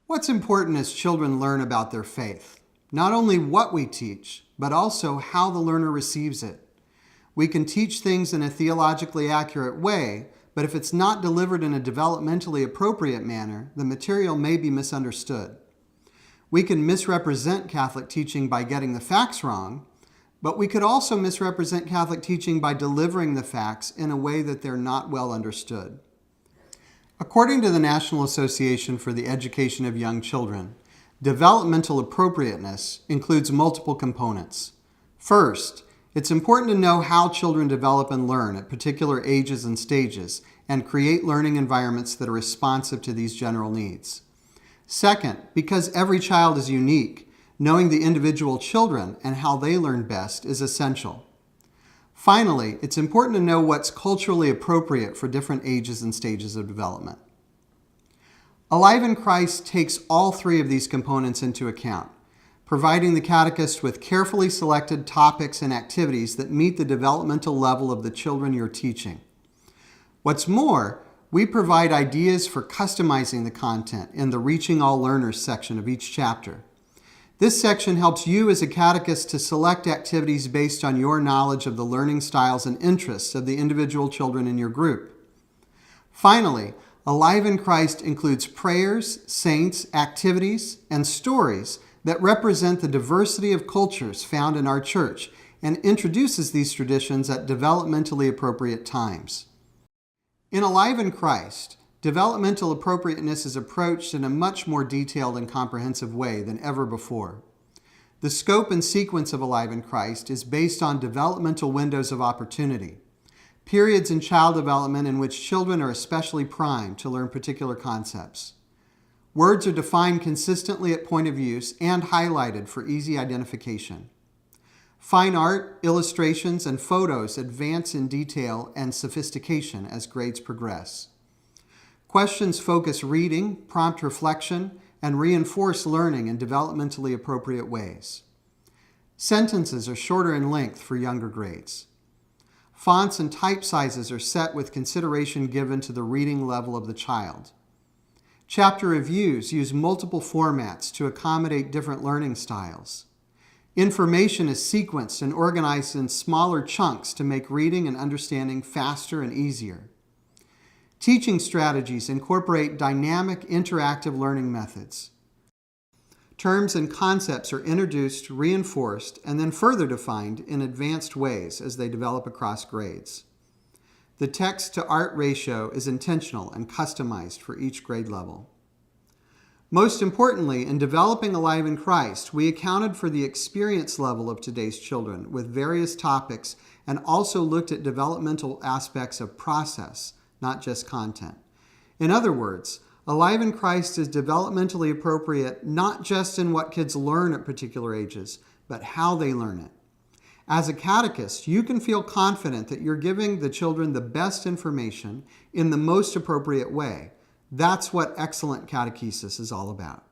What's important as children learn about their faith? Not only what we teach, but also how the learner receives it. We can teach things in a theologically accurate way, but if it's not delivered in a developmentally appropriate manner, the material may be misunderstood. We can misrepresent Catholic teaching by getting the facts wrong, but we could also misrepresent Catholic teaching by delivering the facts in a way that they're not well understood. According to the National Association for the Education of Young Children, developmental appropriateness includes multiple components. First, it's important to know how children develop and learn at particular ages and stages and create learning environments that are responsive to these general needs. Second, because every child is unique, knowing the individual children and how they learn best is essential. Finally, it's important to know what's culturally appropriate for different ages and stages of development. Alive in Christ takes all three of these components into account, providing the catechist with carefully selected topics and activities that meet the developmental level of the children you're teaching. What's more, we provide ideas for customizing the content in the Reaching All Learners section of each chapter. This section helps you as a catechist to select activities based on your knowledge of the learning styles and interests of the individual children in your group. Finally, Alive in Christ includes prayers, saints, activities, and stories that represent the diversity of cultures found in our church and introduces these traditions at developmentally appropriate times. In Alive in Christ, developmental appropriateness is approached in a much more detailed and comprehensive way than ever before. The scope and sequence of Alive in Christ is based on developmental windows of opportunity, periods in child development in which children are especially primed to learn particular concepts. Words are defined consistently at point of use and highlighted for easy identification. Fine art, illustrations, and photos advance in detail and sophistication as grades progress. Questions focus reading, prompt reflection, and reinforce learning in developmentally appropriate ways. Sentences are shorter in length for younger grades. Fonts and type sizes are set with consideration given to the reading level of the child. Chapter reviews use multiple formats to accommodate different learning styles. Information is sequenced and organized in smaller chunks to make reading and understanding faster and easier. Teaching strategies incorporate dynamic, interactive learning methods. Terms and concepts are introduced, reinforced, and then further defined in advanced ways as they develop across grades. The text-to-art ratio is intentional and customized for each grade level. Most importantly, in developing Alive in Christ, we accounted for the experience level of today's children with various topics and also looked at developmental aspects of process, not just content. In other words, Alive in Christ is developmentally appropriate not just in what kids learn at particular ages, but how they learn it. As a catechist, you can feel confident that you're giving the children the best information in the most appropriate way. That's what excellent catechesis is all about.